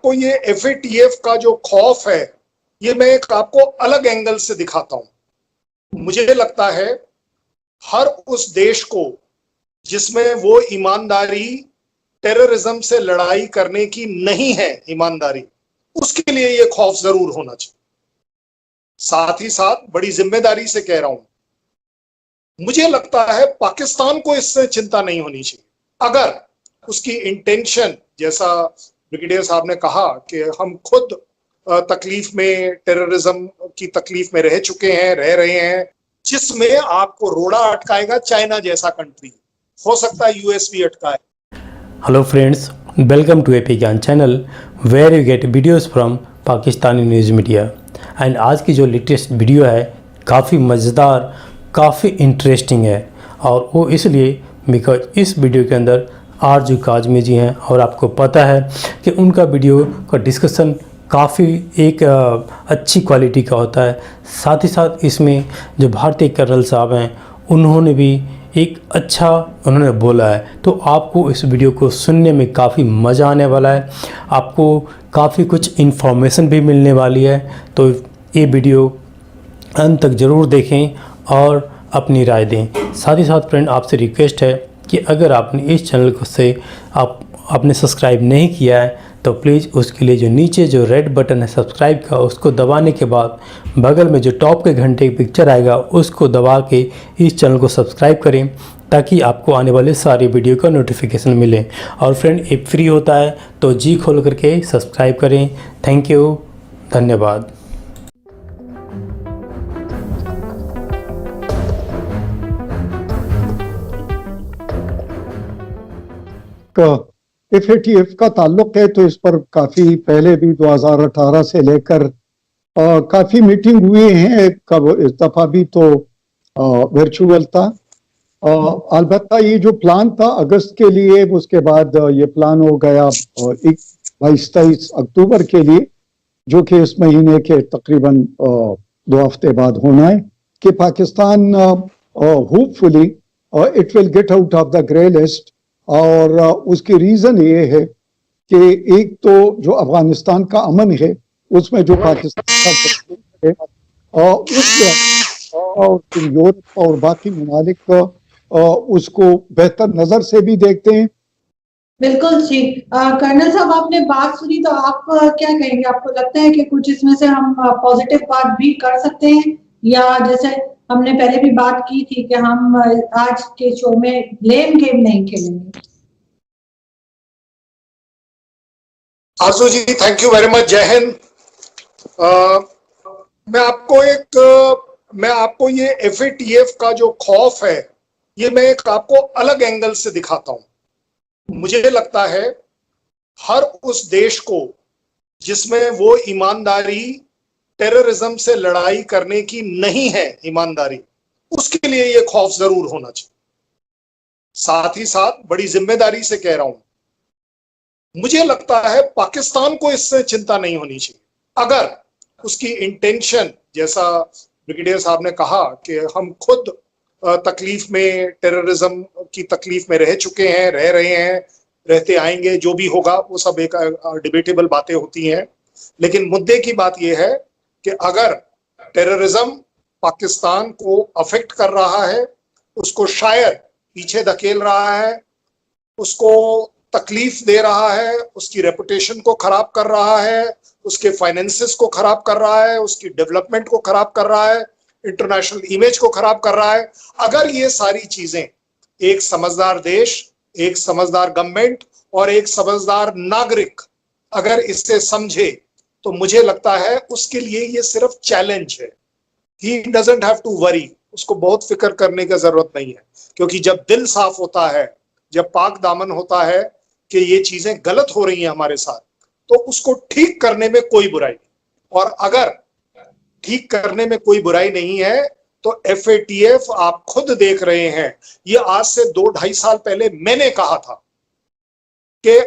आपको ये FATF का जो खौफ है, ये मैं एक आपको अलग एंगल से दिखाता हूं। मुझे लगता है हर उस देश को जिसमें वो ईमानदारी, टेररिज्म से लड़ाई करने की नहीं है ईमानदारी, उसके लिए ये खौफ जरूर होना चाहिए। साथ ही साथ बड़ी जिम्मेदारी से कह रहा हूं, मुझे लगता है पाकिस्तान को इससे चिंता नहीं होनी चाहिए। अगर उसकी इंटेंशन, जैसा ब्रिगेडियर साहब ने कहा कि हम खुद तकलीफ में, टेररिज्म की तकलीफ में रह चुके हैं, रह रहे हैं, जिसमें आपको रोड़ा अटकाएगा चाइना जैसा कंट्री, हो सकता है US भी अटकाए। Hello friends, welcome to AP Gyan channel where you get videos from Pakistani news media. And आज की जो लेटेस्ट वीडियो है काफ़ी मज़ेदार, काफ़ी इंटरेस्टिंग है, और वो इसलिए बिकॉज इस वीडियो के अंदर आरजू काज़मी जी हैं और आपको पता है कि उनका वीडियो का डिस्कशन काफ़ी एक अच्छी क्वालिटी का होता है। साथ ही साथ इसमें जो भारतीय कर्नल साहब हैं उन्होंने भी एक अच्छा उन्होंने बोला है, तो आपको इस वीडियो को सुनने में काफ़ी मज़ा आने वाला है, आपको काफ़ी कुछ इन्फॉर्मेशन भी मिलने वाली है। तो ये वीडियो अंत तक ज़रूर देखें और अपनी राय दें। साथ ही साथ फ्रेंड, आपसे रिक्वेस्ट है कि अगर आपने इस चैनल को से आपने सब्सक्राइब नहीं किया है तो प्लीज़ उसके लिए जो नीचे जो रेड बटन है सब्सक्राइब का, उसको दबाने के बाद बगल में जो टॉप के घंटे की पिक्चर आएगा उसको दबा के इस चैनल को सब्सक्राइब करें, ताकि आपको आने वाले सारी वीडियो का नोटिफिकेशन मिले। और फ्रेंड, ये फ्री होता है तो जी खोल करके सब्सक्राइब करें। थैंक यू, धन्यवाद। FATF का ताल्लुक है तो इस पर काफी पहले भी 2018 से लेकर काफी मीटिंग हुई हैं। कब इस दफा भी तो वर्चुअल था। अलबत्ता ये जो प्लान था अगस्त के लिए, उसके बाद ये प्लान हो गया 22-23 अक्टूबर के लिए, जो कि इस महीने के तकरीबन 2 हफ्ते बाद होना है, कि Pakistan hopefully it will get out of the grey list. और उसकी रीजन ये है कि एक तो जो अफगानिस्तान का अमन है उसमें जो पाकिस्तान का है और यूरोप और बाकी ममालिक उसको बेहतर नजर से भी देखते हैं। बिल्कुल जी। कर्नल साहब, आपने बात सुनी तो आप क्या कहेंगे? आपको लगता है कि कुछ इसमें से हम पॉजिटिव बात भी कर सकते हैं, या जैसे हमने पहले भी बात की थी कि हम आज के शो में ब्लेम गेम नहीं खेलेंगे? आरजू जी, थैंक यू वेरी मच। जय हिंद। मैं आपको ये FATF का जो खौफ है, ये मैं एक आपको अलग एंगल से दिखाता हूं। मुझे लगता है हर उस देश को जिसमें वो ईमानदारी, टेररिज्म से लड़ाई करने की नहीं है ईमानदारी, उसके लिए ये खौफ जरूर होना चाहिए। साथ ही साथ बड़ी जिम्मेदारी से कह रहा हूं, मुझे लगता है पाकिस्तान को इससे चिंता नहीं होनी चाहिए। अगर उसकी इंटेंशन, जैसा ब्रिगेडियर साहब ने कहा कि हम खुद तकलीफ में, टेररिज्म की तकलीफ में रह चुके हैं, रह रहे हैं, रहते आएंगे, जो भी होगा वो सब एक डिबेटेबल बातें होती हैं। लेकिन मुद्दे की बात यह है कि अगर टेररिज्म पाकिस्तान को अफेक्ट कर रहा है, उसको शायद पीछे धकेल रहा है, उसको तकलीफ दे रहा है, उसकी रेपुटेशन को खराब कर रहा है, उसके फाइनेंसेस को खराब कर रहा है, उसकी डेवलपमेंट को खराब कर रहा है, इंटरनेशनल इमेज को खराब कर रहा है, अगर ये सारी चीजें एक समझदार देश, एक समझदार गवर्नमेंट और एक समझदार नागरिक अगर इससे समझे, तो मुझे लगता है उसके लिए ये सिर्फ चैलेंज है। He doesn't have to worry, उसको बहुत फिक्र करने की जरूरत नहीं है, क्योंकि जब दिल साफ होता है, जब पाक दामन होता है कि ये चीजें गलत हो रही हैं हमारे साथ, तो उसको ठीक करने में कोई बुराई नहीं। और अगर ठीक करने में कोई बुराई नहीं है तो FATF आप खुद देख रहे हैं, ये आज से 2-2.5 साल पहले मैंने कहा था कि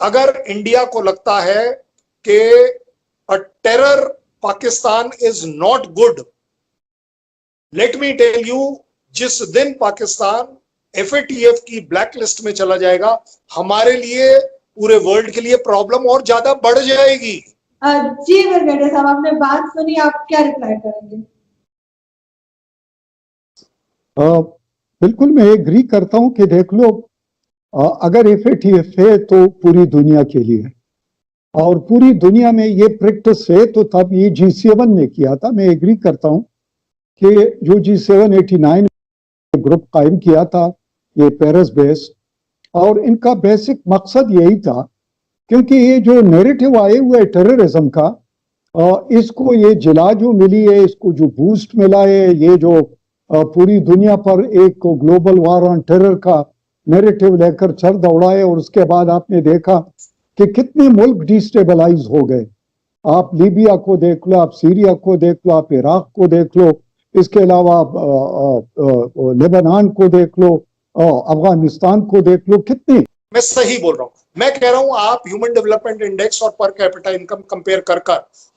अगर इंडिया को लगता है कि a terror Pakistan is not good, let me tell you, जिस दिन पाकिस्तान FATF की ब्लैक लिस्ट में चला जाएगा, हमारे लिए पूरे वर्ल्ड के लिए प्रॉब्लम और ज्यादा बढ़ जाएगी। जी ब्रिगेडियर साहब, आपने बात सुनी, आप क्या रिप्लाई करेंगे? बिल्कुल मैं एग्री करता हूं कि देख लो, अगर FATF है तो पूरी दुनिया के लिए, और पूरी दुनिया में ये प्रैक्टिस है तो तब ये G7 ने किया था। मैं एग्री करता हूं कि जो G7 89 ग्रुप कायम किया था, ये पेरिस बेस्ड, और इनका बेसिक मकसद यही था, क्योंकि ये जो नैरेटिव आए हुए टेररिज्म का, इसको ये जिला जो मिली है, इसको जो बूस्ट मिला है, ये जो पूरी दुनिया पर एक ग्लोबल वार ऑन टेरर का नैरेटिव लेकर चल दौड़ा है, और उसके बाद आपने देखा कि कितने मुल्क डिस्टेबलाइज हो गए। आप लीबिया को देख लो, आप सीरिया को देख लो, आप इराक को देख लो, इसके अलावा लेबनान को देख लो, अफगानिस्तान को देख लो, कितने। मैं सही बोल रहा हूं, मैं कह रहा हूं आप ह्यूमन डेवलपमेंट इंडेक्स और पर कैपिटा इनकम कंपेयर कर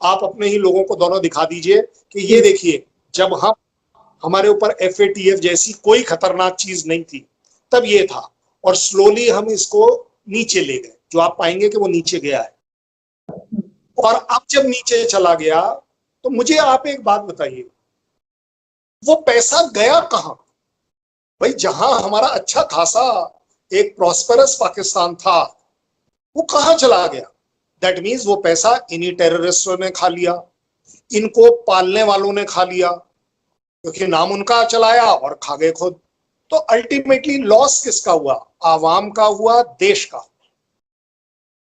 आप अपने ही लोगों को दोनों दिखा दीजिए कि ये देखिए, जब हम हमारे ऊपर FATF जैसी कोई खतरनाक चीज नहीं थी तब ये था, और स्लोली हम इसको नीचे ले गए, जो आप पाएंगे कि वो नीचे गया है। और अब जब नीचे चला गया तो मुझे आप एक बात बताइए, वो पैसा गया कहां? भाई जहां हमारा अच्छा खासा एक प्रॉस्पेरस पाकिस्तान था, वो कहां चला गया? दैट मीन्स वो पैसा इन्हीं टेररिस्टों ने खा लिया, इनको पालने वालों ने खा लिया, क्योंकि नाम उनका चलाया और खा गए खुद। तो अल्टीमेटली लॉस किसका हुआ? आवाम का हुआ, देश का।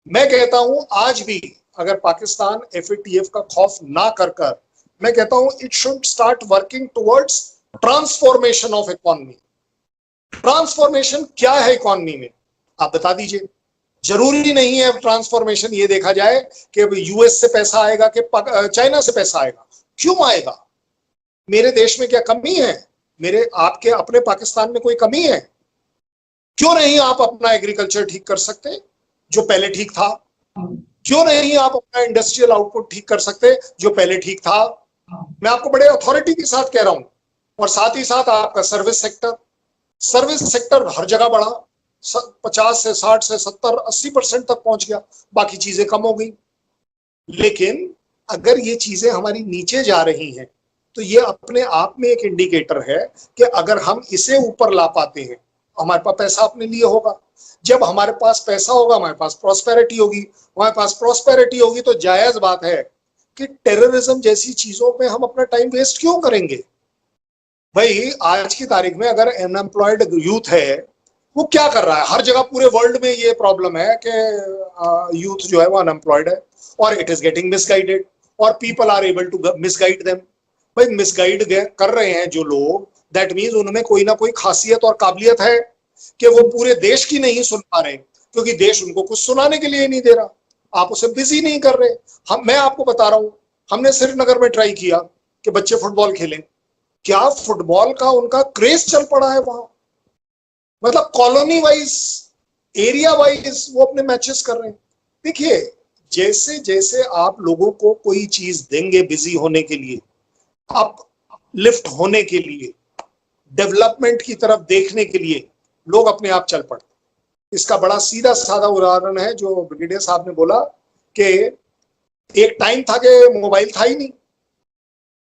मैं कहता हूं आज भी अगर पाकिस्तान FATF का खौफ ना कर मैं कहता हूं it should start working towards transformation of economy. Transformation क्या है इकोनॉमी में, आप बता दीजिए। जरूरी नहीं है ट्रांसफॉर्मेशन ये देखा जाए कि US से पैसा आएगा कि चाइना से पैसा आएगा। क्यों आएगा? मेरे देश में क्या कमी है? मेरे आपके अपने पाकिस्तान में कोई कमी है? क्यों नहीं आप अपना एग्रीकल्चर ठीक कर सकते जो पहले ठीक था? क्यों नहीं आप अपना इंडस्ट्रियल आउटपुट ठीक कर सकते जो पहले ठीक था? मैं आपको बड़े अथॉरिटी के साथ कह रहा हूं। और साथ ही साथ आपका सर्विस सेक्टर हर जगह बढ़ा, 50 से 60 से 70 80% तक पहुंच गया, बाकी चीजें कम हो गई। लेकिन अगर ये चीजें हमारी नीचे जा रही हैं तो ये अपने आप में एक इंडिकेटर है कि अगर हम इसे ऊपर ला पाते हैं, हमारे पास पैसा अपने लिए होगा। जब हमारे पास पैसा होगा, हमारे पास प्रॉस्पेरिटी होगी। हमारे पास प्रॉस्पेरिटी होगी तो जायज बात है कि टेररिज्म जैसी चीजों में हम अपना टाइम वेस्ट क्यों करेंगे? भाई आज की तारीख में अगर अनएम्प्लॉयड यूथ है, वो क्या कर रहा है? हर जगह पूरे वर्ल्ड में ये प्रॉब्लम है कि यूथ जो है वो अनएम्प्लॉयड है, और इट इज गेटिंग मिसगाइडेड, और people are able to misguide them. भाई मिसगाइड कर रहे हैं जो लोग, दैट मीन्स उनमें कोई ना कोई खासियत और काबिलियत है कि वो पूरे देश की नहीं सुन पा रहे, क्योंकि देश उनको कुछ सुनाने के लिए नहीं दे रहा। आप उसे बिजी नहीं कर रहे। मैं आपको बता रहा हूं, हमने श्रीनगर में ट्राई किया कि बच्चे फुटबॉल खेलें। क्या फुटबॉल का उनका क्रेज चल पड़ा है वहां? मतलब कॉलोनी वाइज, एरिया वाइज वो अपने मैचेस कर रहे हैं। देखिए, जैसे जैसे आप लोगों को कोई चीज देंगे बिजी होने के लिए, आप लिफ्ट होने के लिए, डेवलपमेंट की तरफ देखने के लिए, लोग अपने आप चल पड़ते। इसका बड़ा सीधा साधा उदाहरण है जो ब्रिगेडियर साहब ने बोला कि एक टाइम था कि मोबाइल था ही नहीं,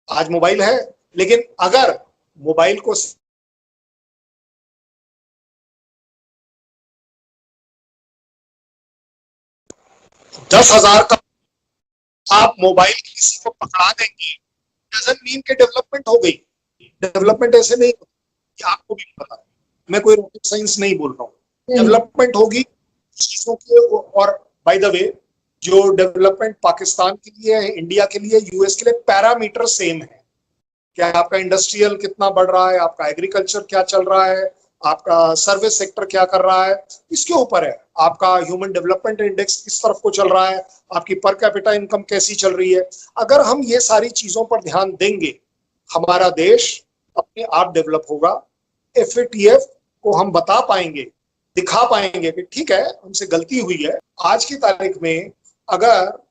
आज मोबाइल है। लेकिन अगर मोबाइल को 10,000 का आप मोबाइल किसी को पकड़ा देंगे, डजंट मीन के डेवलपमेंट हो गई। डेवलपमेंट ऐसे नहीं होती, आपको भी पता है, मैं कोई रॉकेट साइंस नहीं बोल रहा हूँ। डेवलपमेंट होगी चीजों के। और बाय द वे, जो डेवलपमेंट पाकिस्तान के लिए है, इंडिया के लिए, US के लिए, पैरामीटर सेम है। क्या आपका इंडस्ट्रियल कितना बढ़ रहा है, आपका एग्रीकल्चर क्या चल रहा है, आपका सर्विस सेक्टर क्या कर रहा है, इसके ऊपर है। आपका ह्यूमन डेवलपमेंट इंडेक्स किस तरफ को चल रहा है, आपकी पर कैपिटा इनकम कैसी चल रही है। अगर हम ये सारी चीजों पर ध्यान देंगे, हमारा देश अपने आप डेवलप होगा। FATF को हम बता पाएंगे, दिखा पाएंगे कि ठीक है, हमसे गलती हुई है। आज की तारीख में अगर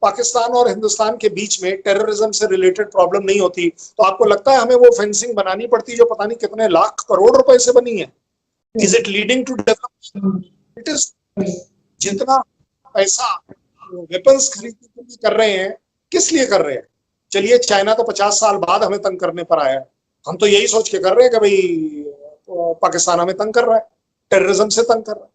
पाकिस्तान और हिंदुस्तान के बीच में टेररिज्म से रिलेटेड प्रॉब्लम नहीं होती, तो आपको लगता है हमें वो फेंसिंग बनानी पड़ती जो पता नहीं कितने लाख करोड़ रुपए से बनी है? Is it leading to development? It is. जितना पैसा वेपन्स खरीदने के लिए कर रहे हैं, किस लिए कर रहे हैं? चलिए चाइना तो 50 साल बाद हमें तंग करने पर आया है, हम तो यही सोच के कर रहे हैं कि भाई पाकिस्तान हमें तंग कर रहा है, टेररिज्म से तंग कर रहा है।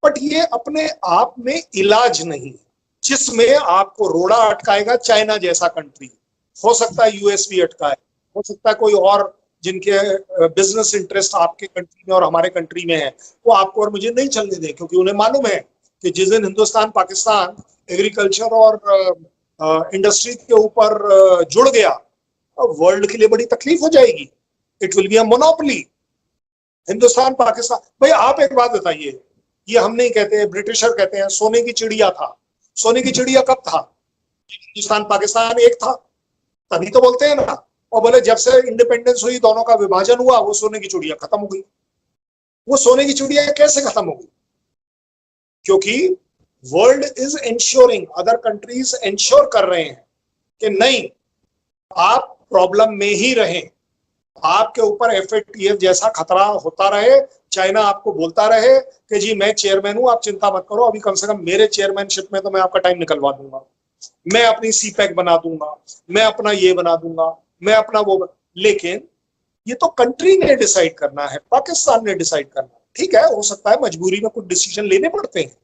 बट ये अपने आप में इलाज नहीं है, जिसमें आपको रोड़ा अटकाएगा चाइना जैसा कंट्री। हो सकता है यूएस भी अटकाए, हो सकता है कोई और जिनके बिजनेस इंटरेस्ट आपके कंट्री में और हमारे कंट्री में है, वो आपको और मुझे नहीं चलने दें, क्योंकि उन्हें मालूम है कि जिस दिन हिंदुस्तान पाकिस्तान एग्रीकल्चर और इंडस्ट्री के ऊपर जुड़ गया, वर्ल्ड के लिए बड़ी तकलीफ हो जाएगी। It will be a monopoly. Hindustan Pakistan, भाई आप एक बात बताइए, ये हम नहीं कहते, ब्रिटिशर कहते हैं सोने की चिड़िया था। सोने की चिड़िया कब था? हिंदुस्तान पाकिस्तान एक था, तभी तो बोलते हैं ना। और बोले जब से इंडिपेंडेंस हुई, दोनों का विभाजन हुआ, वो सोने की चिड़िया खत्म हो गई। वो सोने की चिड़िया कैसे खत्म हो गई? क्योंकि world is ensuring, other countries ensure कर रहे हैं कि नहीं, आप प्रॉब्लम में ही रहें, आपके ऊपर FATF जैसा खतरा होता रहे, चाइना आपको बोलता रहे कि जी मैं चेयरमैन हूं, आप चिंता मत करो, अभी कम से कम मेरे चेयरमैनशिप में तो मैं आपका टाइम निकलवा दूंगा, मैं अपनी CPEC बना दूंगा, मैं अपना ये बना दूंगा, मैं अपना वो। लेकिन ये तो कंट्री ने डिसाइड करना है, पाकिस्तान ने डिसाइड करना है। ठीक है, हो सकता है मजबूरी में कुछ डिसीजन लेने पड़ते हैं,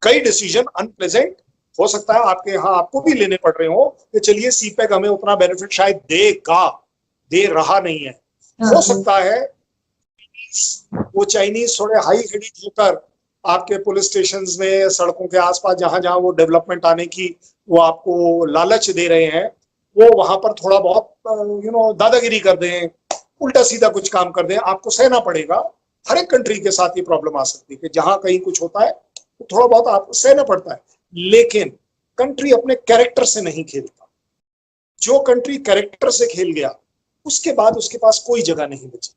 कई डिसीजन अनप्लेजेंट हो सकता है आपके यहाँ आपको भी लेने पड़ रहे हो कि चलिए CPEC हमें उतना बेनिफिट शायद देगा, दे रहा नहीं है। हो सकता है वो चाइनीज थोड़े हाई हेडेड होकर आपके पुलिस स्टेशन में, सड़कों के आसपास जहां जहां वो डेवलपमेंट आने की वो आपको लालच दे रहे हैं, वो वहां पर थोड़ा बहुत दादागिरी कर दें, उल्टा सीधा कुछ काम कर दें, आपको सहना पड़ेगा। हर एक कंट्री के साथ ये प्रॉब्लम आ सकती है कि जहां कहीं कुछ होता है तो थोड़ा बहुत आपको सहना पड़ता है। लेकिन कंट्री अपने कैरेक्टर से नहीं खेलता। जो कंट्री कैरेक्टर से खेल गया, उसके बाद उसके पास कोई जगह नहीं बची।